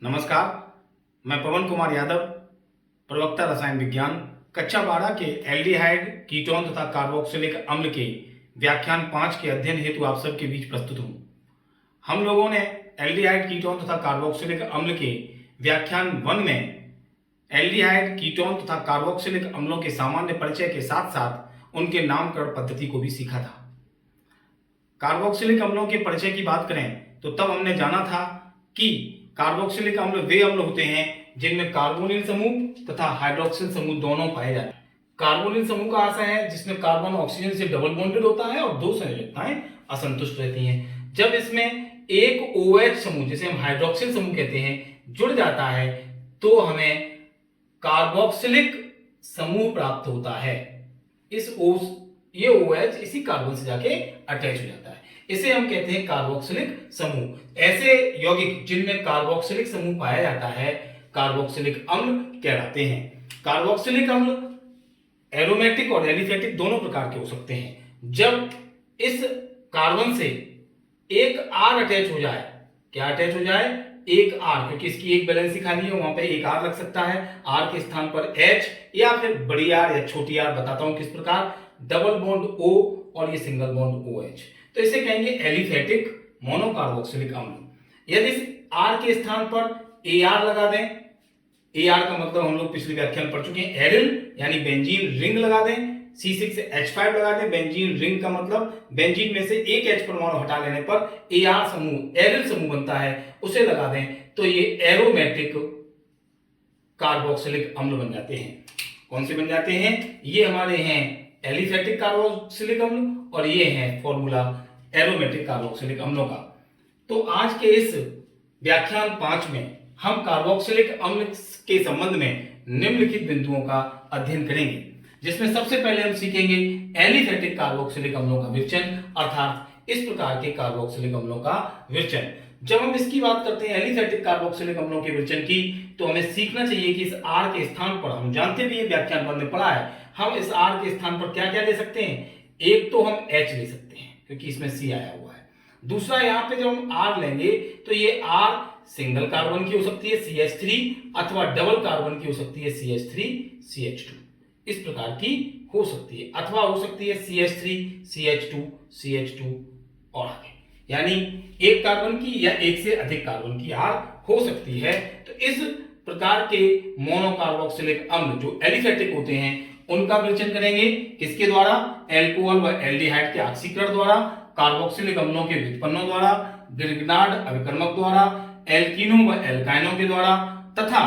नमस्कार, मैं पवन कुमार यादव, प्रवक्ता रसायन विज्ञान, कक्षा 12 के एल्डिहाइड कीटोन तथा कार्बोक्सिलिक अम्ल के व्याख्यान 5 के अध्ययन हेतु आप सबके बीच प्रस्तुत हूँ। हम लोगों ने एल्डिहाइड कीटोन तथा कार्बोक्सिलिक अम्ल के व्याख्यान 1 में एल्डिहाइड कीटोन तथा कार्बोक्सिलिक अम्लों के सामान्य परिचय के साथ साथ उनके नामकरण पद्धति को भी सीखा था। कार्बोक्सिलिक अम्लों के परिचय की बात करें तो तब हमने जाना था कि कार्बोक्सिलिक अम्ल वे अम्ल होते हैं जिनमें कार्बोनिल समूह तथा हाइड्रोक्सिल समूह दोनों पाए जाते हैं। कार्बोनिल समूह का आशय है जिसमें कार्बन ऑक्सीजन से डबल बॉन्डेड होता है और दो संयोजकताएं असंतुष्ट रहती हैं। जब इसमें एक OH समूह जिसे हम हाइड्रोक्सिल समूह कहते हैं जुड़ जाता है तो हमें कार्बोक्सिलिक समूह प्राप्त होता है। ये OH इसी कार्बन से जाके अटैच हो जाता है, इसे हम कहते हैं कार्बोक्सिलिक समूह। ऐसे यौगिक जिनमें कार्बोक्सिलिक समूह पाया जाता है कार्बोक्सिलिक अम्ल कहलाते हैं। कार्बोक्सिलिक अम्ल एरोमेटिक और एलिफेटिक दोनों प्रकार के हो सकते हैं। जब इस कार्बन से एक R अटैच हो जाए, क्या अटैच हो जाए? एक R, क्योंकि इसकी एक वैलेंसी खाली है, वहां पे एक R लग सकता है, R के स्थान पर H या फिर बड़ी R या छोटी R, बताता हूं किस प्रकार, डबल बॉन्ड O और ये सिंगल बॉन्ड OH, तो इसे कहेंगे एलिफेटिक मोनोकार्बोक्सिलिक अम्ल। यदि R के स्थान पर AR लगा दें, AR का मतलब हम लोग पिछले व्याख्यान पढ़ चुके हैं, एरिल यानी बेंजीन रिंग लगा दें, C6H5 लगा दें, बेंजीन रिंग का मतलब बेंजीन में से एक H परमाणु हटा लेने पर AR समूह, एरिल समूह बनता है, उसे लगा दें तो ये एरोमेटिक कार्बोक्सिलिक अम्ल बन जाते हैं। कौन से बन जाते हैं? ये हमारे हैं एलिफेटिक कार्बोक्सिलिक अम्ल और ये हैं फॉर्मूला एरोमेटिक कार्बोक्सिलिक अम्लों का। तो आज के इस व्याख्यान 5 में हम कार्बोक्सिलिक अम्ल के संबंध में निम्नलिखित बिंदुओं का अध्ययन करेंगे, जिसमें सबसे पहले हम सीखेंगे एलिफेटिक कार्बोक्सिलिक अम्लों का विरचन, अर्थात इस प्रकार के कार्बोक्सिलिक अम्लों का विरचन। जब हम इसकी बात करते हैं एलिफेटिक कार्बोक्सिलिक अम्लों के विरचन की, तो हमें सीखना चाहिए कि इस R के स्थान पर, हम जानते भी ये व्याख्यान 1 में पढ़ा है, हम इस R के स्थान पर क्या क्या ले सकते हैं? एक तो हम H ले सकते हैं क्योंकि इसमें C आया हुआ है। दूसरा, यहां पे जब हम R लेंगे तो ये R सिंगल कार्बन की हो सकती है CH3 अथवा डबल कार्बन की हो सकती है CH3 CH2, इस प्रकार की हो सकती है, अथवा हो सकती है CH3 CH2 CH2 और आगे, यानी एक कार्बन की या एक से अधिक कार्बन की R हो सकती है। तो इस प्रकार के मोनोकार्बोक्सिलिक अम्ल जो एलिफेटिक होते हैं उनका विरचन करेंगे किसके द्वारा? एल्कोहल व एल्डिहाइड के ऑक्सीकरण द्वारा, कार्बोक्सिलिक अम्लों के व्युत्पन्नों द्वारा, ग्रिग्नार्ड अभिकर्मक द्वारा, एल्कीनों व एल्काइनों के द्वारा तथा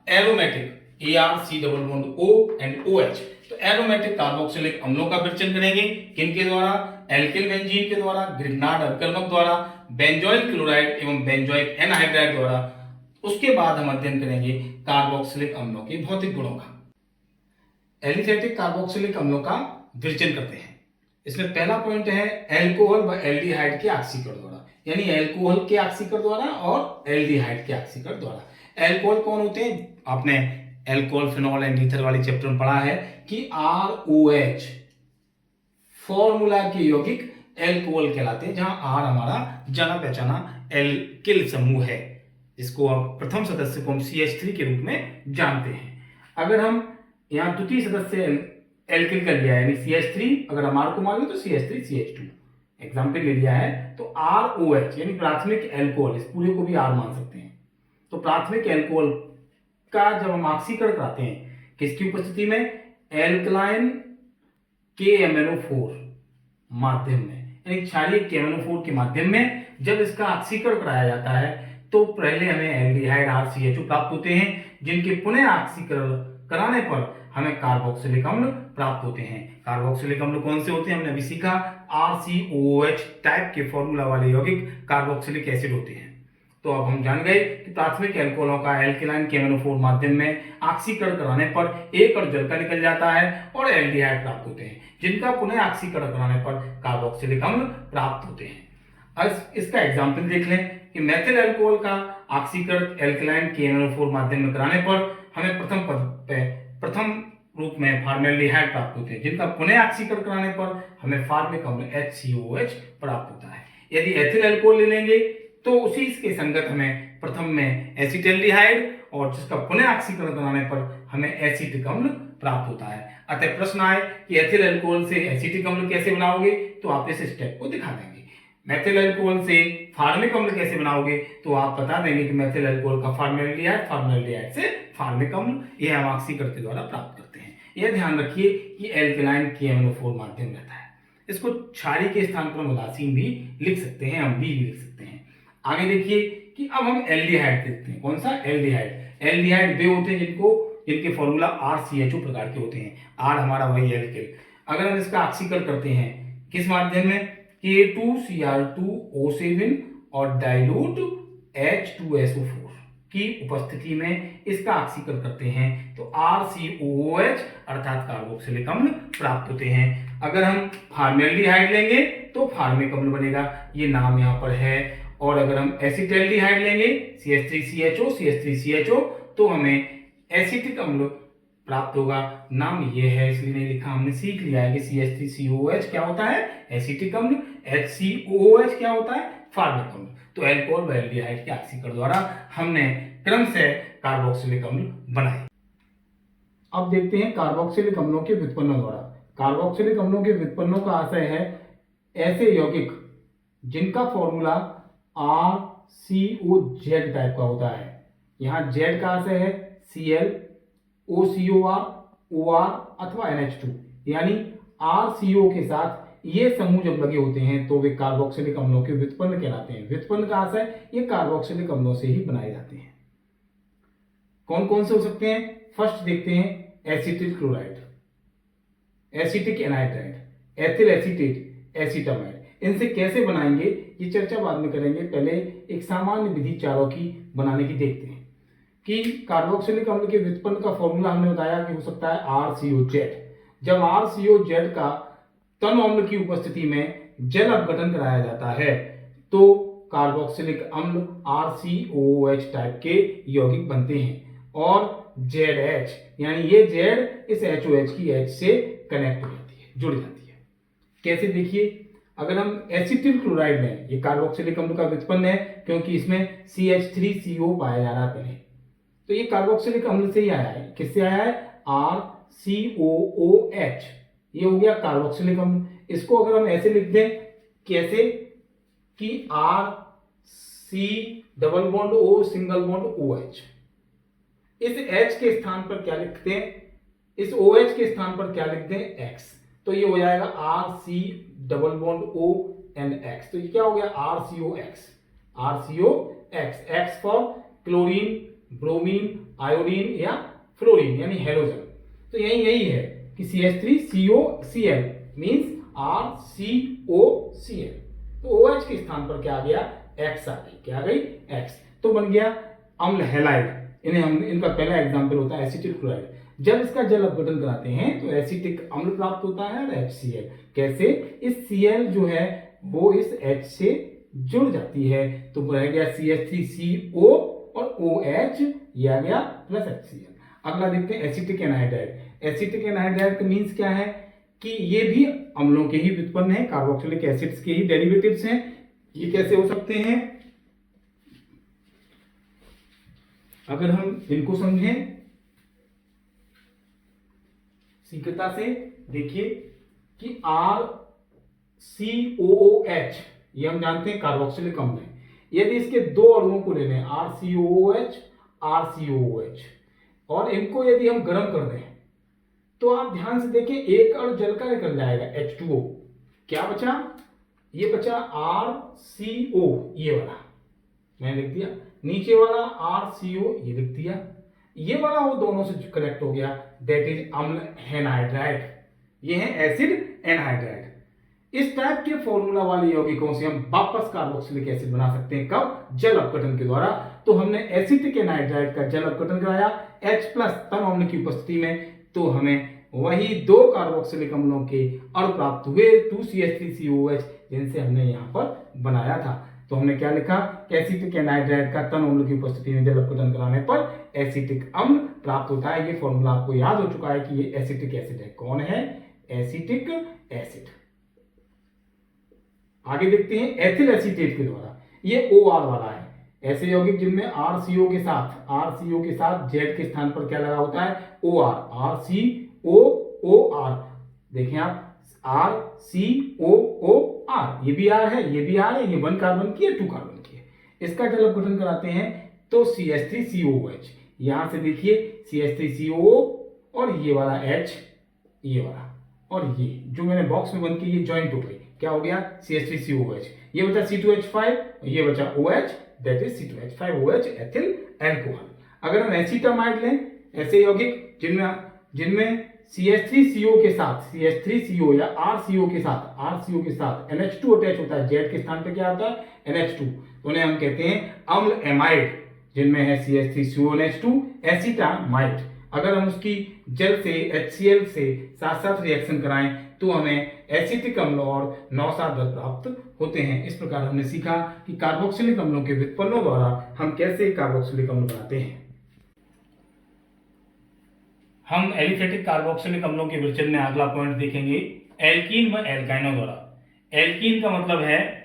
aromatic ARC double bond O and OH। तो एरोमेटिक कार्बोक्सिलिक अम्लों का विरचन करेंगे किनके द्वारा? एल्किल बेंजीन के द्वारा, ग्रिग्नार्ड अभिकर्मक द्वारा, बेंजोइल क्लोराइड एवं बेंजोइक एनहाइड्राइड द्वारा। उसके बाद हम अध्ययन करेंगे कार्बोक्सिलिक अम्लों के भौतिक गुणों का। एलिफेटिक कार्बोक्सिलिक अम्लों का विरचन करते हैं। इसमें पहला पॉइंट है एल्कोहल व एल्डिहाइड के ऑक्सीकरण द्वारा, यानी एल्कोहल के ऑक्सीकरण द्वारा और एल्डिहाइड के ऑक्सीकरण द्वारा। एल्कोहल कौन होते हैं? आपने एल्कोहल, फिनॉल एंड ईथर वाले चैप्टर में पढ़ा है कि ROH फॉर्मूला के यौगिक एल्कोहल कहलाते हैं, जहां R हमारा जाना पहचाना एल्किल समूह है, जिसको आप प्रथम सदस्य को हम CH3 के रूप में जानते हैं। अगर हम यहां द्वितीय सदस्य एल्किल कर लिया है, यानी CH3, अगर हम R को मान लें तो CH3 CH2 एग्जाम्पल ले लिया है, तो ROH यानी प्राथमिक एल्कोहल, इस पूरे को भी R मान सकते हैं। तो प्राथमिक एल्कोहल का जब हम ऑक्सीकरण कराते हैं किसकी उपस्थिति में? एल्कलाइन KMnO4 माध्यम में, यानी क्षारीय KMnO4 के माध्यम में जब इसका ऑक्सीकरण कराया जाता है तो पहले हमें एल्डिहाइड RCHO प्राप्त होते हैं, जिनके पुनः ऑक्सीकरण कराने पर हमें कार्बोक्सिलिक अम्ल प्राप्त होते हैं। कार्बोक्सिलिक अम्ल कौन से होते हैं हमने अभी सीखा, RCOH टाइप के फॉर्मूला वाले यौगिक कार्बोक्सिलिक एसिड होते हैं। तो अब हम जान गए कि प्राथमिक एल्कोहलों का एल्किलाइन KMnO4 माध्यम में ऑक्सीकरण कराने पर एक और जल का निकल जाता है और एल्डिहाइड प्राप्त होते हैं, जिनका पुनः ऑक्सीकरण कराने पर कार्बोक्सिलिक अम्ल प्राप्त होते हैं। अब इसका एग्जाम्पल देख लें कि मेथिल अल्कोहल का ऑक्सीकरण एल्किलाइन KMnO4 माध्यम में कराने पर हमें प्रथम रूप में फॉर्मेल्डिहाइड प्राप्त होते हैं, जिनका पुनः ऑक्सीकरण कराने पर हमें फॉर्मिक अम्ल HCOH प्राप्त होता है। यदि एथिल अल्कोहल ले लेंगे तो उसी के संगत हमें प्रथम में एसिटाल्डिहाइड और जिसका पुनः ऑक्सीकरण कराने पर हमें एसिटिक अम्ल प्राप्त होता है। अतः प्रश्न आए कि एथिल अल्कोहल से एसिटिक अम्ल कैसे बनाओगे, तो आप इस स्टेप को दिखा देंगे। मेथिल अल्कोहल से फार्मिक अम्ल कैसे बनाओगे, तो आप बता देंगे कि मेथिल अल्कोहल का फॉर्मेल्डिहाइड से फार्मिक अम्ल, यह हम ऑक्सीकरण के द्वारा प्राप्त करते हैं। यह ध्यान रखिए कि एल्कलाइन KMnO4 माध्यम रहता है। इसको क्षारीय के स्थान पर हम उदासीन भी लिख सकते हैं, हम भी लिख सकते हैं। आगे देखिए कि अब हम एल्डिहाइड देखते हैं। कौन सा? एल्डिहाइड वे होते हैं जिनके फॉर्मूला RCHO प्रकार के होते हैं। R हमारा वही एल्किल। अगर हम इसका ऑक्सीकरण करते हैं किस माध्यम में? K2Cr2O7 और डाइल्यूट H2SO4 की उपस्थिति में इसका ऑक्सीकरण करते हैं तो RCOOH अर्थात कार्बोक्सिलिक अम्ल प्राप्त होते हैं। अगर हम फॉर्मेल्डिहाइड लेंगे तो फार्मिक अम्ल बनेगा, ये नाम यहाँ पर है। और अगर हम एसिटाल्डिहाइड लेंगे CH3CHO तो हमें एसिटिक अम्ल प्राप्त होगा। नाम ये है इसलिए नहीं लिखा, हमने सीख लिया है कि CH3COOH क्या होता है? एसिटिक अम्ल। HCOOH क्या होता है? फार्मिक अम्ल। तो एल्कोहल व एल्डिहाइड के ऑक्सीकरण द्वारा हमने क्रम से कार्बोक्सिलिक अम्ल बनाए। अब देखते हैं कार्बोक्सिलिक अम्लों के व्युत्पन्नों द्वारा। कार्बोक्सिलिक अम्लों के व्युत्पन्नों का आशय है ऐसे यौगिक जिनका फॉर्मूला RCOZ टाइप का होता है। यहाँ Z का आशय है Cl, OCOR, OR अथवा NH2, यानी RCO के साथ ये समूह जब लगे होते हैं तो वे कार्बोक्सिलिक अम्लों के व्युत्पन्न कहलाते हैं। व्युत्पन्न का आशय ये कार्बोक्सिलिक अम्लों से ही बनाए जाते हैं। कौन कौन से हो सकते हैं? फर्स्ट देखते हैं acetyl chloride, acetic anhydride, ethyl acetate, acetamide. इनसे कैसे बनाएंगे ये चर्चा बाद में करेंगे। पहले एक सामान्य विधि चारों की बनाने की देखते हैं कि कार्बोक्सिलिक अम्ल के व्युत्पन्न का फॉर्मूला हमने बताया कि हो सकता है RCOZ। जब RCOZ का तन अम्ल की उपस्थिति में जल अपघटन कराया जाता है तो कार्बोक्सिलिक अम्ल RCOOH टाइप के यौगिक बनते हैं और ZH यानी ये Z इस HOH की H से कनेक्ट हो जाती है, जुड़ जाती है। कैसे? देखिए, अगर हम एसिटिल क्लोराइड लें, ये कार्बोक्सिलिक अम्ल का व्युत्पन्न है क्योंकि इसमें CH3CO पाया जा रहा है पहले, तो ये कार्बोक्सिलिक अम्ल से ही आया है। किससे आया है? RCOOH। ये हो गया कार्बोक्सिलिक अम्ल। इसको अगर हम ऐसे लिख दें, कैसे कि RC≡O OH। इस H के स्थान पर क्या लिखते हैं? इस OH के स्थान पर क्या लिख दें? X। तो ये हो जाएगा RC≡ONX। तो ये क्या हो गया? RCOX। X for chlorine, bromine, iodine या फ्लोरीन यानी हेलोजन। तो यही है कि CH3COCl मींस RCOCl। तो OH के स्थान पर क्या आ गया? X आ गई। क्या आ गई? X। तो बन गया अम्ल हैलाइड। इनका पहला एग्जांपल होता है एसिटिल क्लोराइड। जब इसका जल अपघटन कराते हैं तो एसिटिक अम्ल प्राप्त होता है और HCl। कैसे? इस Cl जो है वो इस H से जुड़ जाती है तो रह गया CH3CO और OH, ये आ गया प्लस HCl। अगला देखते हैं एसिटिक एनहाइड्राइड। एसिटिक एनहाइड्राइड का मीन्स क्या है कि ये भी अम्लों के ही व्युत्पन्न है, कार्बोक्सिलिक एसिड्स के ही डेरिवेटिव्स हैं। ये कैसे हो सकते हैं? अगर हम इनको समझें शीघ्रता से, देखिए कि RCOOH ये हम जानते हैं कार्बोक्सिलिक अम्ल है। यदि इसके दो अणुओं को ले लें RCOOH, RCOOH, और इनको यदि हम गर्म कर दें तो आप ध्यान से देखें एक अणु जल का निकल जाएगा H2O। क्या बचा? ये बचा RCO, ये वाला मैंने लिख दिया, नीचे वाला RCO ये लिख दिया, ये वाला वो दोनों से कनेक्ट हो गया, दैट इज अम्ल एनहाइड्राइड। ये है एसिड एनहाइड्राइड। इस टाइप के फॉर्मूला वाले यौगिकों से हम वापस कार्बोक्सिलिक एसिड बना सकते हैं। कब? जल अपघटन के द्वारा। तो हमने एसिटिक एनहाइड्राइड का जल अपघटन कराया H+ तन अम्ल की उपस्थिति में, तो हमें वही दो कार्बोक्सिलिक अम्लों के अणु प्राप्त हुए 2CH3COOH जिनसे हमने यहाँ पर बनाया था। तो हमने क्या लिखा? एसिटिक एनहाइड्राइड का तन अम्ल की उपस्थिति में जल अपघटन कराने पर एसिटिक अम्ल प्राप्त होता है। ये फॉर्मूला आपको याद हो चुका है कि ये एसिटिक एसिड है। कौन है? Acetic acid. आगे देखते हैं एथिल एसीटेट के द्वारा। ये OR वाला है। ऐसे यौगिक जिनमें RCO के साथ Z के स्थान पर क्या लगा होता है, OR, RCOOR। देखें आप, RCOOR, ये भी R है, ये भी R है, ये 1 कार्बन की है, 2 कार्बन की है। इसका जल अपघटन कराते हैं तो CH3COOH, यहां से देखिए CH3COO और ये वाला H, ये वाला, और ये जो मैंने बॉक्स में बंद की ये ज्वाइंट हो गई, क्या हो गया, CH3COOH, ये बचा C2H5, ये बचा OH, that is C2H5OH ethyl alcohol. अगर हम एसिटामाइड लें, ऐसे यौगिक जिनमें CH3CO के साथ, CH3CO या RCO के साथ NH2 अटैच होता है, Z के स्थान पे क्या आता है, NH2, तो उन्हें हम कहते हैं अम्ल एमाइड, जिनमें है CH3CONH2 एसिटामाइड। अगर हम उसकी जल से HCl से साथ साथ रिएक्शन कराएं तो हमें एसिटिक अम्ल और नौसार प्राप्त होते हैं। इस प्रकार हमने सीखा कि कार्बोक्सिलिक अम्लों के व्युत्पन्नों द्वारा हम कैसे कार्बोक्सिलिक अम्ल बनाते हैं। हम एलिफेटिक कार्बोक्सिलिक अम्लों के विरचन में अगला पॉइंट देखेंगे, एल्कीन व एल्काइनों द्वारा। एल्कीन का मतलब है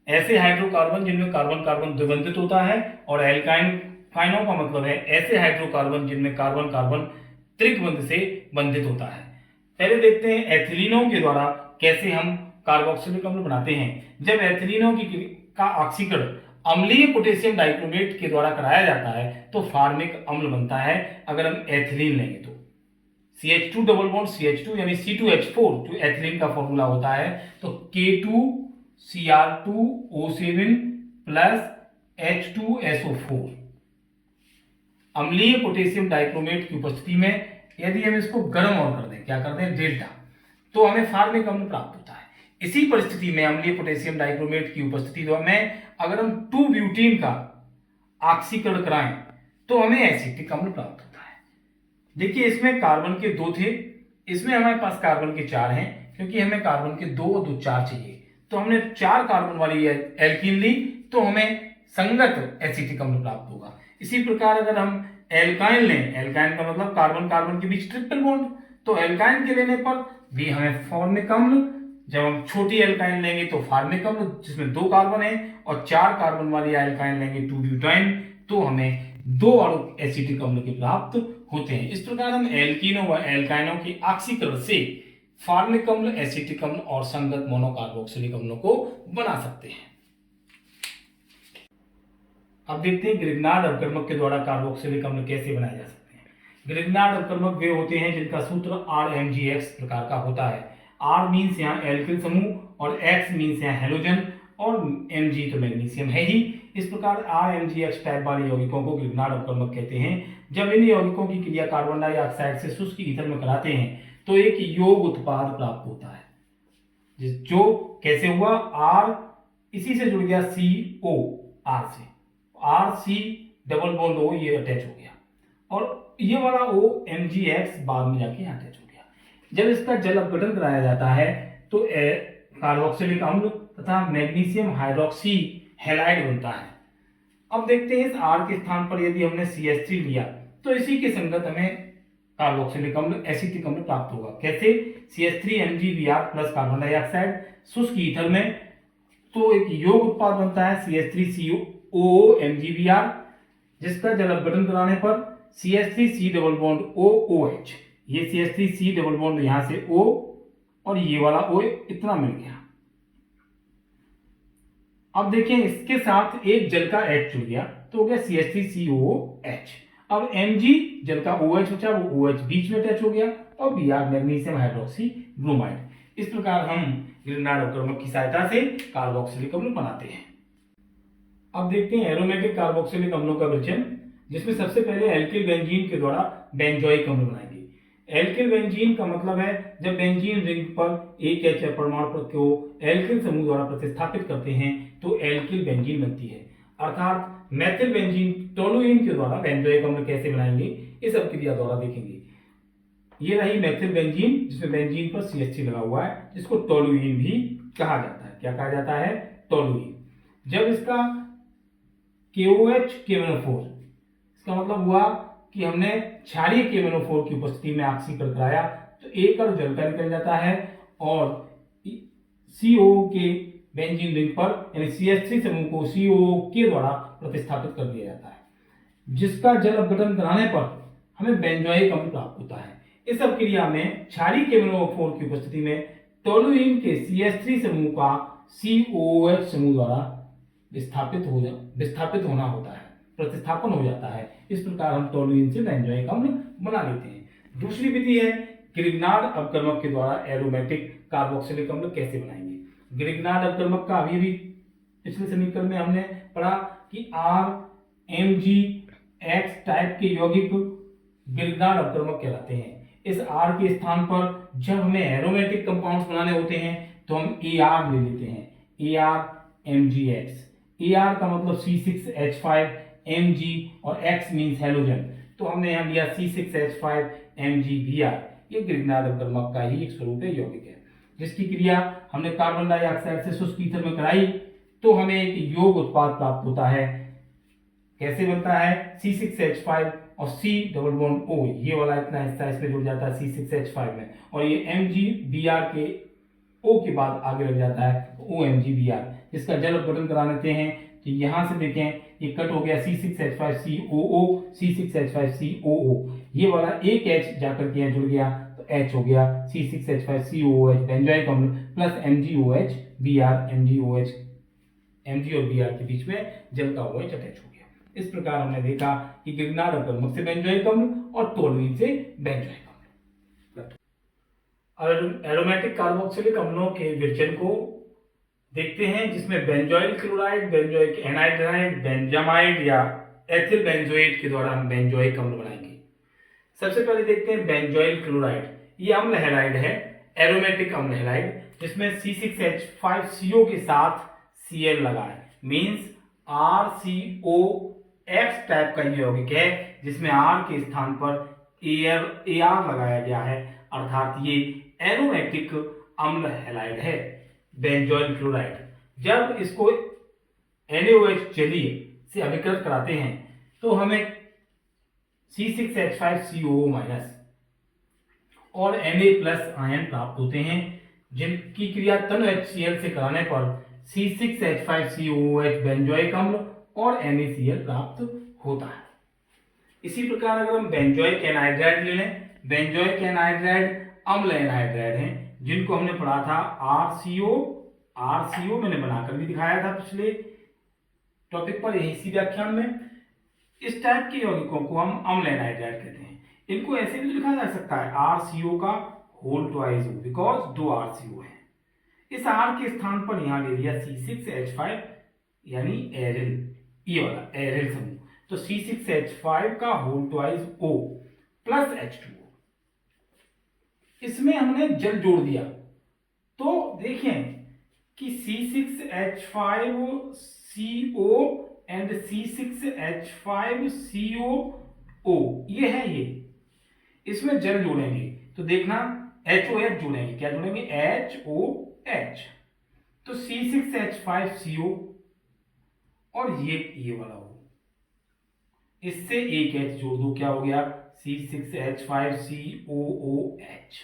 ऐसे हाइड्रोकार्बन जिनमें कार्बन कार्बन द्विबंधित होता है, और एल्काइनों का मतलब है ऐसे हाइड्रोकार्बन जिनमें कार्बन कार्बन त्रिबंध से बंधित होता है। पहले देखते हैं एथिलीनों के द्वारा कैसे हम कार्बोक्सिलिक अम्ल बनाते हैं। जब एथिलीनों का ऑक्सीकरण अम्लीय पोटेशियम डाइक्रोमेट के द्वारा कराया जाता है तो फार्मिक अम्ल बनता है। अगर हम एथिलीन लेंगे तो CH2 डबल बॉन्ड CH2 यानी C2H4 जो एथिलीन का फॉर्मूला होता है, तो K2Cr2O7 प्लस H2SO4। अम्लीय पोटेशियम डाइक्रोमेट की उपस्थिति में यदि हम इसको गर्म और कर दें, क्या कर दें, डेल्टा, तो हमें फार्मिक अम्ल प्राप्त होता है। इसी परिस्थिति में अम्लीय पोटेशियम डाइक्रोमेट की उपस्थिति में अगर हम 2 ब्यूटीन का ऑक्सीकरण कराएं तो हमें एसिटिक अम्ल प्राप्त होता है। देखिए इसमें कार्बन के 2 थे, इसमें हमारे पास कार्बन के 4 हैं, क्योंकि हमें कार्बन के 2 और 2 4 चाहिए, तो हमने 4 कार्बन वाली एल्कीन ली, तो हमें संगत एसिटिक अम्ल प्राप्त होगा। इसी प्रकार अगर हम एल्काइन लें, एल्काइन का मतलब कार्बन कार्बन के बीच ट्रिपल बॉन्ड, तो एल्काइन के लेने पर भी हमें फॉर्मिक अम्ल, जब हम छोटी एल्काइन लेंगे तो फार्मिक अम्ल जिसमें 2 कार्बन है, और 4 कार्बन वाली एल्काइन लेंगे 2 ब्यूटाइन, तो हमें 2 अणु एसिटिक अम्ल के प्राप्त होते हैं। इस प्रकार हम एल्कीनों व एल्काइनों के ऑक्सीकरण से फार्मिक अम्ल, एसिटिक अम्ल और संगत मोनोकार्बोक्सिलिक अम्लों को बना सकते हैं। अब देखते हैं ग्रिग्नार्ड अपकर्मक के द्वारा कार्बोक्सिलिक अम्ल कैसे बनाए जा सकते हैं। ग्रिग्नार्ड अपकर्मक वे होते हैं जिनका सूत्र RMgX प्रकार का होता है। R मीन्स यहाँ एल्किल समूह और X मीन्स यहाँ हेलोजन और Mg तो मैग्नीशियम है ही। इस प्रकार RMgX टाइप वाले यौगिकों को ग्रिग्नार्ड अपकर्मक कहते हैं। जब इन यौगिकों की क्रिया कार्बन डाइऑक्साइड से शुष्क ईथर में कराते हैं तो एक योग उत्पाद प्राप्त होता है, जो कैसे हुआ, R इसी से जुड़ गया CO, R से RC डबल बॉन्ड O ये अटैच हो गया, और ये वाला O MgX बाद में जाके यहाँ अटैच हो गया। जब इसका जल अपघटन कराया जाता है तो कार्बोक्सिलिक अम्ल तथा मैग्नीशियम हाइड्रोक्सी हैलाइड बनता है। अब देखते हैं इस R के स्थान पर यदि हमने CH3 लिया तो इसी के संगत हमें कार्बोक्सिलिक अम्ल, एसिटिक अम्ल प्राप्त होगा। कैसे, CH3MgBr प्लस कार्बन डाइऑक्साइड शुष्क ईथर में, तो एक योग उत्पाद बनता है CH3COOMgBr, जिसका जल अपघटन कराने पर CH3C डबल बॉन्ड OOH, ये CH3C डबल बॉन्ड यहां से O और ये वाला O इतना मिल गया। अब देखें इसके साथ एक जल का H जुड़ गया तो हो गया CH3COOH। अब Mg जल का OH बचा, वो OH बीच में अटैच हो गया, और Br मैग्नीशियम हाइड्रोक्सी ब्रोमाइड। इस प्रकार हम ग्रिग्नार्ड अपकर्मक की सहायता से कार्बोक्सिलिक अम्ल बनाते हैं। अब देखते हैं एरोमेटिक कार्बोक्सिलिक अम्लों का विरचन, जिसमें सबसे पहले एल्किल बेंजीन के द्वारा बेंजोइक अम्ल बनाएंगे। एल्किल बेंजीन का मतलब है जब बेंजीन रिंग पर एक H परमाणु को एल्किल समूह द्वारा प्रतिस्थापित करते हैं तो एल्किल बेंजीन बनती है। अर्थात मेथिल बेंजीन टोलुइन के द्वारा बेंजोइक अम्ल कैसे बनाएंगे इस अभिक्रिया द्वारा देखेंगे। ये रही मेथिल बेंजीन, जिसमें बेंजीन पर CH3 लगा हुआ है, जिसको टोलुइन भी कहा जाता है। क्या कहा जाता है, टोलुइन। जब इसका KOH KMnO4, इसका मतलब हुआ कि हमने क्षारीय KMnO4 की उपस्थिति में ऑक्सीकरण कराया तो एक अणु जल का निकल जाता है और CO के बेंजीन रिंग पर यानी CH3 समूह को COO के द्वारा प्रतिस्थापित कर दिया जाता है, जिसका जल अपघटन कराने पर हमें बेंजोइक अम्ल प्राप्त होता है। इस अभिक्रिया में क्षारीय KMnO4 की उपस्थिति में टोलुइन के CH3 समूह का COOH समूह द्वारा विस्थापित होना होता है, प्रतिस्थापन हो जाता है। इस प्रकार हम टोलुइन से बेंजोइक अम्ल बना लेते हैं। दूसरी विधि है ग्रिग्नार्ड अपकर्मक के द्वारा एरोमेटिक कार्बोक्सिलिक अम्ल कैसे बनाएंगे। ग्रिग्नार्ड अपकर्मक का अभी पिछले समीकरण में हमने पढ़ा कि RMgX टाइप के यौगिक ग्रिग्नार्ड अपकर्मक कहलाते हैं। इस R के स्थान पर जब हमें एरोमेटिक कंपाउंड्स बनाने होते हैं तो हम AR ले लेते हैं, ARMgX। AR का मतलब C6H5 Mg और X मीन्स हेलोजन, तो हमने यहाँ लिया C6H5 MgBr। ये ग्रिग्नार्ड अपकर्मक का ही एक स्वरूप है, यौगिक है, जिसकी क्रिया हमने कार्बन डाइऑक्साइड से शुष्क ईथर में कराई तो हमें एक यौग उत्पाद प्राप्त होता है। कैसे बनता है? C6H5 और C डबल बॉन्ड O, ये वाला इतना हिस्सा इसमें जुड़ जाता है C6H5 में, और ये MgBr के O के बाद आगे लग जाता है OMgBr, जिसका जल अपघटन करा लेते हैं। तो यहां से देखें ये कट हो गया C6H5COO, C6H5COO, ये वाला एक H जाकर के यहाँ जुड़ गया तो H हो गया C6H5COOH बेंजोइक अम्ल प्लस MgOH Br, MG और Br के बीच में जल का OH अटैच हो गया। इस प्रकार हमने देखा कि ग्रिग्नार्ड अपकर्मक से बेंजोइक अम्ल और टोलुइन से बेंजोइक अम्ल। एरोमेटिक कार्बोक्सिलिक अम्लों के विरचन को देखते हैं, जिसमें benzoyl chloride, benzoic anhydride, benzamide या एथिल बेंजोएट के द्वारा हम बेंजोइक अम्ल बनाएंगे। सबसे पहले देखते हैं बेंजोइल क्लोराइड। ये अम्ल हैलाइड है, एरोमेटिक अम्ल हैलाइड, जिसमें C6H5CO के साथ Cl लगा है, मीन्स RCOX टाइप का यौगिक है, जिसमें R के स्थान पर AR लगाया गया है, अर्थात ये एरोमेटिक अम्ल हैलाइड है बेंजोइल क्लोराइड। जब इसको NaOH जलीय से अभिकृत कराते हैं तो हमें C6H5COO- और Na+ आयन प्राप्त होते हैं, जिनकी क्रिया तनु HCl से कराने पर C6H5COOH बेंजोइक अम्ल और NaCl प्राप्त होता है। इसी प्रकार अगर हम बेंजोइक एनहाइड्राइड ले लें, बेंजोइक एनहाइड्राइड अम्ल एनहाइड्राइड हैं, जिनको हमने पढ़ा था RCO मैंने बनाकर भी दिखाया था पिछले टॉपिक पर, इसी व्याख्यान में। इस टाइप के यौगिकों को हम अम्ल एनहाइड्राइड कहते हैं। इनको ऐसे भी लिखा जा सकता है RCO का hole twice O, because 2 RCO है। इस R के स्थान पर यहां ले लिया C6H5 यानी एरिल, ये वाला एरिल समूह, तो C6H5 का hole twice O plus H2O। इसमें हमने जल जोड़ दिया तो देखें कि C6H5CO एंड C6H5COO ये है, ये इसमें जल जोड़ेंगे तो देखना HOH जोड़ेंगे। क्या जोड़ेंगे? HOH। तो C6H5CO और ये वाला हो, इससे एक H जोड़ दो, क्या हो गया? C6H5COOH।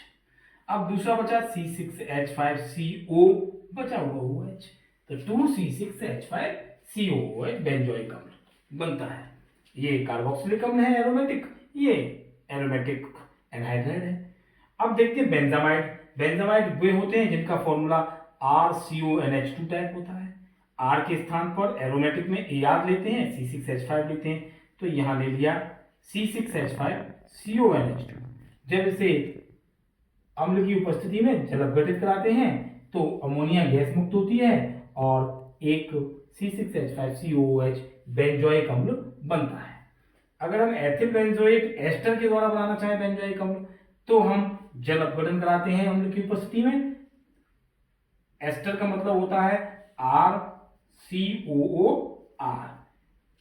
अब दूसरा बचा C6H5CO बचा हुआ OH, तो 2C6H5COOH बेंजोइक अम्ल बनता है। ये कार्बोक्सिलिक अम्ल है एरोमेटिक, ये एरोमेटिक एनहाइड्राइड है। अब देखते हैं बेंजामाइड। बेंजामाइड वे होते हैं जिनका फॉर्मूला RCONH2 टाइप होता है। R के स्थान पर एरोमेटिक में AR लेते हैं, C6H5 लेते हैं, तो यहां ले लिया C6H5CONH2। जब इसे अम्ल की उपस्थिति में जल अपघटित कराते हैं तो अमोनिया गैस मुक्त होती है और एक C6H5COOH बेंजोइक अम्ल बनता है। अगर हम एथिल बेंजोएट एस्टर के द्वारा बनाना चाहें बेंजोइक अम्ल, तो हम जल अपघटन कराते हैं अम्ल की उपस्थिति में। एस्टर का मतलब होता है RCOOR,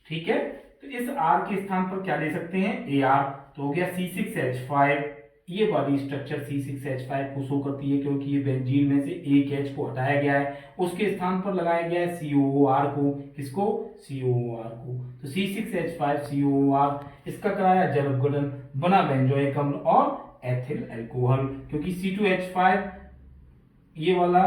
ठीक है। तो इस R के स्थान पर क्या ले सकते हैं? AR, तो हो गया C6H5। ये वाली स्ट्रक्चर C6H5 को शो करती है क्योंकि ये बेंजीन में से एक H को हटाया गया है, उसके स्थान पर लगाया गया है COOR को। किसको? COOR को। तो C6H5COOR, इसका कराया जल अपघटन, बना बेंजोइक अम्ल और एथिल अल्कोहल, क्योंकि C2H5 ये वाला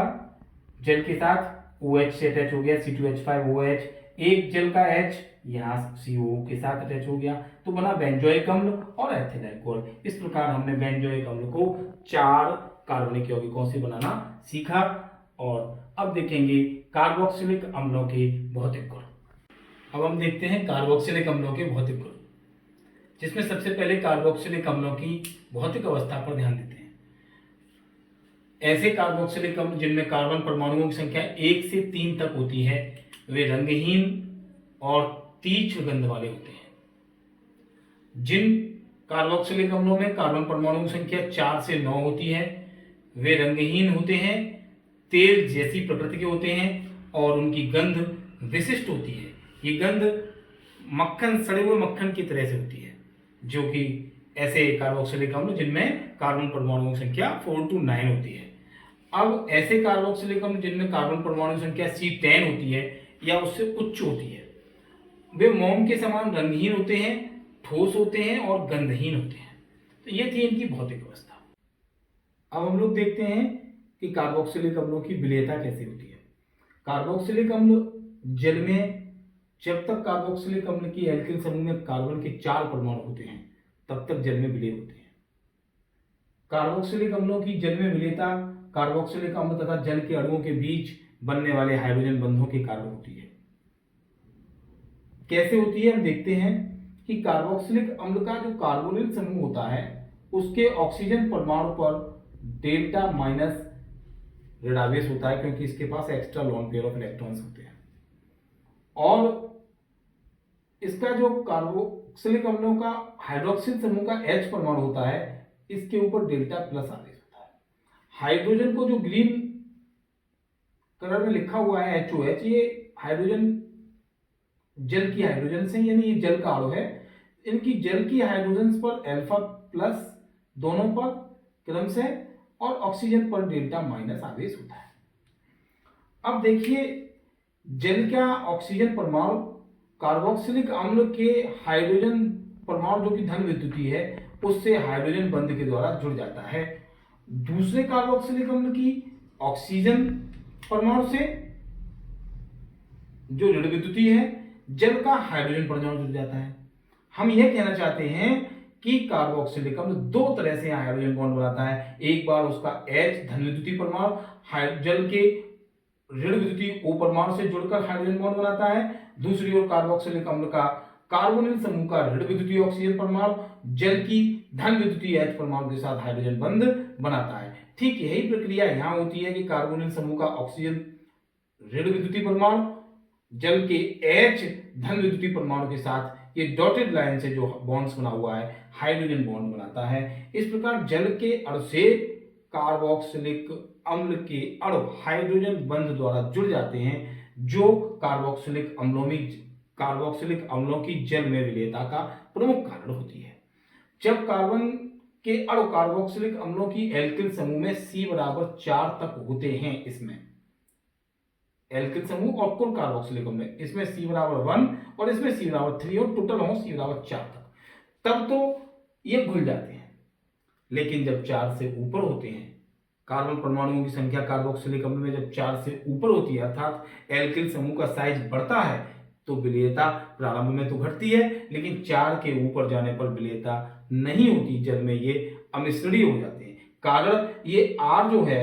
जल के साथ OH से अटैच हो गया C2H5OH, एक जल का H यहाँ CO के साथ अटैच हो गया तो बना बेंजोइक अम्ल और एथिल अल्कोहल। इस प्रकार हमने बेंजोइक अम्ल को 4 कार्बनिक यौगिकों से बनाना सीखा। और अब देखेंगे कार्बोक्सिलिक अम्लों के भौतिक गुण। अब हम देखते हैं कार्बोक्सिलिक अम्लों के भौतिक गुण, जिसमें सबसे पहले कार्बोक्सिलिक अम्लों की भौतिक अवस्था पर ध्यान देते हैं। ऐसे कार्बोक्सिलिक अम्ल जिनमें कार्बन परमाणुओं की संख्या 1 से 3 तक होती है वे रंगहीन और तीक्ष्ण गंध वाले होते हैं। जिन कार्बोक्सिलिक अम्लों में कार्बन परमाणुओं की संख्या 4 से 9 होती है वे रंगहीन होते हैं, तेल जैसी प्रकृति के होते हैं और उनकी गंध विशिष्ट होती है। ये गंध मक्खन, सड़े हुए मक्खन की तरह से होती है, जो कि ऐसे कार्बोक्सिलिक अम्ल जिनमें कार्बन परमाणुओं की संख्या 4 to 9 होती है। अब ऐसे कार्बोक्सिलिक अम्ल जिनमें कार्बन परमाणु की संख्या C10 होती है या उससे उच्च होती है वे मोम के समान रंगहीन होते हैं, ठोस होते हैं और गंधहीन होते हैं। तो ये थी इनकी भौतिक अवस्था। अब हम लोग देखते हैं कि कार्बोक्सिलिक अम्लों की विलेयता कैसे होती है। कार्बोक्सिलिक अम्ल जल में, जब तक कार्बोक्सिलिक अम्ल की एल्किल समूह में कार्बन के 4 परमाणु होते हैं तब तक जल में विलेय होते हैं। कार्बोक्सिलिक अम्लों की जल में विलेयता कार्बोक्सिलिक अम्ल तथा जल के अणुओं के बीच बनने वाले हाइड्रोजन बंधों के कारण होती है। कैसे होती है हम देखते हैं कि कार्बोक्सिलिक अम्ल का जो कार्बोनिल समूह होता है उसके ऑक्सीजन परमाणु पर डेल्टा माइनस ऋणावेश होता है, क्योंकि इसके पास extra lone pair of electrons होते हैं। और इसका जो कार्बोक्सिलिक अम्लों का हाइड्रोक्सिल समूह का H परमाणु होता है इसके ऊपर डेल्टा प्लस आवेश होता है। हाइड्रोजन को जो ग्रीन कलर में लिखा हुआ है HOH, ये हाइड्रोजन जल की हाइड्रोजन से, यानी ये जल का अणु है। इनकी जल की हाइड्रोजन पर अल्फा प्लस दोनों पर क्रम से और ऑक्सीजन पर डेल्टा माइनस आवेश होता है। अब देखिए जल का ऑक्सीजन परमाणु कार्बोक्सिलिक अम्ल के हाइड्रोजन परमाणु जो कि धन विद्युतीय है उससे हाइड्रोजन बंध के द्वारा जुड़ जाता है। दूसरे कार्बोक्सिलिक अम्ल की ऑक्सीजन परमाणु से जो ऋण विद्युतीय है जल का हाइड्रोजन परमाणु जुड़ जाता है। हम यह कहना चाहते हैं कि कार्बोक्सिलिक अम्ल 2 तरह से हाइड्रोजन बॉन्ड बनाता है। एक बार उसका H धन विद्युतीय परमाणु जल के ऋण विद्युतीय O परमाणु से जुड़कर हाइड्रोजन बॉन्ड बनाता है। दूसरी ओर कार्बोक्सिलिक अम्ल का कार्बोनिल समूह का ऋण विद्युतीय ऑक्सीजन परमाणु जल की धन विद्युतीय H परमाणु के साथ हाइड्रोजन बंध बनाता है। ठीक यही प्रक्रिया यहां होती है कि कार्बोनिल समूह का ऑक्सीजन ऋण विद्युतीय परमाणु जल के H धन विद्युतीय परमाणु के साथ ये डॉटेड लाइन से जो बॉन्ड्स बना हुआ है हाइड्रोजन बॉन्ड बनाता है। इस प्रकार जल के अणु से कार्बोक्सिलिक अम्ल के अणु हाइड्रोजन बंध द्वारा जुड़ जाते हैं, जो कार्बोक्सिलिक अम्लों की जल में विलेयता का प्रमुख कारण होती है। जब कार्बन के अणु कार्बोक्सिलिक अम्लों की एल्किल समूह में C=4 तक होते हैं, इसमें एल्किल समूह और कुल कार्बोक्सिलिक अम्ल इसमें C=1 और इसमें C=3 और टोटल हो C=4 तक, तब तो ये घुल जाते हैं। लेकिन जब 4 से ऊपर होते हैं, कार्बन परमाणुओं की संख्या कार्बोक्सिलिक अम्ल में जब 4 से ऊपर होती है अर्थात एल्किल समूह का साइज बढ़ता है तो विलेयता प्रारंभ में तो घटती है, लेकिन 4 के ऊपर जाने पर विलेयता नहीं होती। जल में ये अमिश्रणीय हो जाते हैं। कारण ये R जो है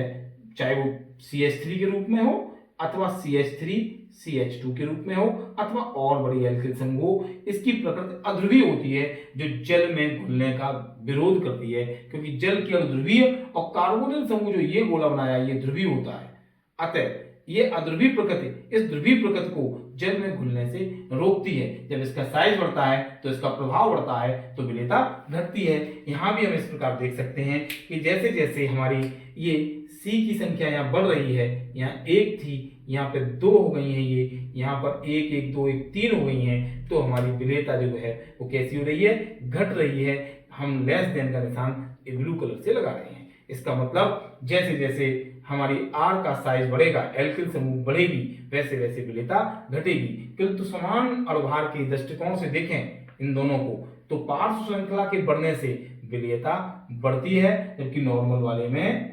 चाहे वो CH3 के रूप में हो अथवा CH3CH2 के रूप में हो अथवा और बड़ी एल्किल समूह हो, इसकी प्रकृति अध्रुवीय होती है जो जल में घुलने का विरोध करती है, क्योंकि जल के अणु ध्रुवीय और कार्बोनिल समूह जो ये गोला बनाया ये ध्रुवीय होता है। अतः ये अध्रुवीय प्रकृति इस ध्रुवीय प्रकृति को जल में घुलने से रोकती है। जब इसका साइज बढ़ता है तो इसका प्रभाव बढ़ता है तो विलेयता घटती है। यहाँ भी हम इस प्रकार देख सकते हैं कि जैसे जैसे हमारी ये C की संख्या यहाँ बढ़ रही है, यहाँ 1 थी, यहाँ पे 2 हो गई है, ये यहाँ पर 1 1 2 1 3 हो गई हैं, तो हमारी विलेयता जो है वो कैसी हो रही है, घट रही है। हम लेस देन का निशान ब्लू कलर से लगा रहे हैं। इसका मतलब जैसे जैसे हमारी R का साइज बढ़ेगा, एल्किल समूह बढ़ेगी, वैसे वैसे विलेयता घटेगी। किंतु समान अणुभार के दृष्टिकोण से देखें इन दोनों को तो पार्श्व श्रृंखला के बढ़ने से विलेयता बढ़ती है, जबकि नॉर्मल वाले में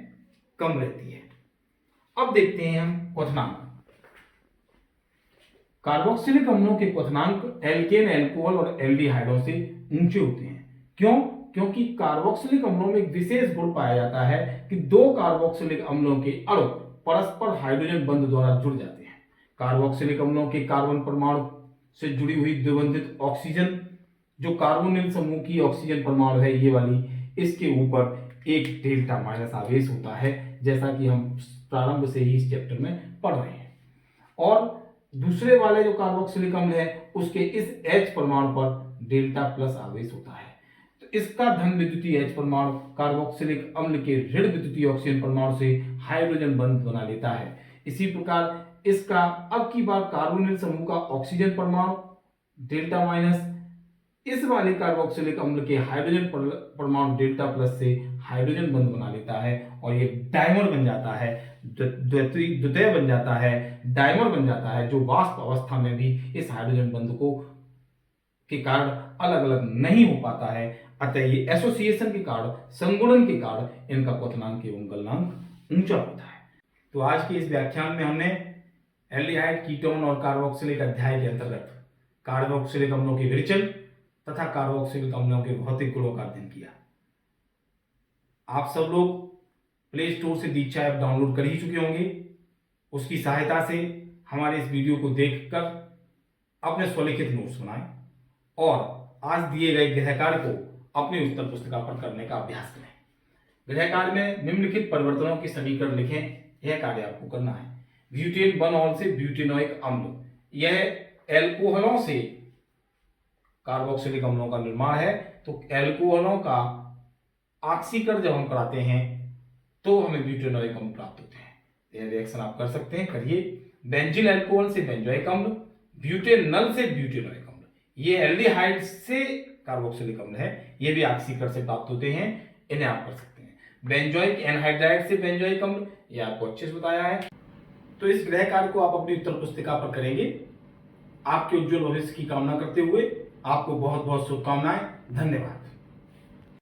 कम रहती है। अब देखते हैं हम क्वथनांक। कार्बोक्सिलिक अम्लों के क्वथनांक एल्केन, अल्कोहल और एल्डिहाइडों से ऊंचे होते हैं। क्यों? क्योंकि कार्बोक्सिलिक अम्लों में एक विशेष गुण पाया जाता है कि दो कार्बोक्सिलिक अम्लों के अणु परस्पर हाइड्रोजन बंध द्वारा जुड़ जाते हैं। कार्बोक्सिलिक अम्लों के कार्बन परमाणु से जुड़ी हुई द्विबंधित ऑक्सीजन, जो कार्बोनिल समूह की ऑक्सीजन परमाणु है ये वाली, इसके ऊपर एक डेल्टा माइनस आवेश होता है, जैसा कि हम प्रारंभ से ही इस चैप्टर में पढ़ रहे हैं। और दूसरे वाले जो कार्बोक्सिलिक अम्ल है उसके इस H परमाणु पर डेल्टा प्लस आवेश होता है। तो इसका धन विद्युतीय H परमाणु कार्बोक्सिलिक अम्ल के ऋण विद्युतीय ऑक्सीजन परमाणु से हाइड्रोजन बंध बना लेता है। इसी प्रकार इसका अब की बार कार्बोनिल समूह का ऑक्सीजन परमाणु डेल्टा माइनस इस वाले कार्बोक्सिलिक अम्ल के हाइड्रोजन परमाणु डेल्टा प्लस से हाइड्रोजन बंध बना लेता है और ये डाइमर बन जाता है, द्वितीय बन जाता है, डाइमर बन जाता है, जो वाष्प अवस्था में भी इस हाइड्रोजन बंध को के कारण अलग अलग नहीं हो पाता है। अतः ये एसोसिएशन के कारण, संगुणन के कारण इनका क्वथनांक एवं गलनांक ऊंचा होता है। तो आज के इस व्याख्यान में हमने एल्डिहाइड, कीटोन और कार्बोक्सिलिक अध्याय के अंतर्गत कार्बोक्सिलिक अम्लों के विरचन तथा कार्बोक्सिलिक अम्लों के भौतिक गुणों का अध्ययन किया। आप सब लोग प्ले स्टोर से दीक्षा ऐप डाउनलोड कर ही चुके होंगे। उसकी सहायता से हमारे इस वीडियो को देखकर अपने स्वलिखित नोट्स बनाएं और आज दिए गए गृह कार्य को अपनी उत्तर पुस्तिका पर करने का अभ्यास करें। गृह कार्य में निम्नलिखित परिवर्तनों की समीकरण लिखें, यह कार्य आपको करना है। ब्यूटेन 1 ऑल से ब्यूटेनोइक अम्ल, यह एल्कोहलों से कार्बोक्सिलिक अम्लों का निर्माण है। तो एल्कोहलों का ऑक्सीकरण जब हम कराते हैं तो हमें ब्यूटेनोइक अम्ल प्राप्त होते हैं। यह रिएक्शन आप कर सकते हैं, करिए। बेंजील अल्कोहल से बेंजोइक अम्ल, ब्यूटेनल से ब्यूटेनोइक अम्ल, ये एल्डिहाइड से कार्बोक्सिलिक अम्ल है, ये भी ऑक्सीकरण से प्राप्त होते हैं, इन्हें आप कर सकते हैं। बेंजोइक एनहाइड्राइड से बेंजोइक अम्ल, ये आपको अच्छे से बताया है। तो इस गृह कार्य को आप अपनी उत्तर पुस्तिका पर करेंगे। आपके उज्जवल भविष्य की कामना करते हुए आपको बहुत बहुत शुभकामनाएं। धन्यवाद।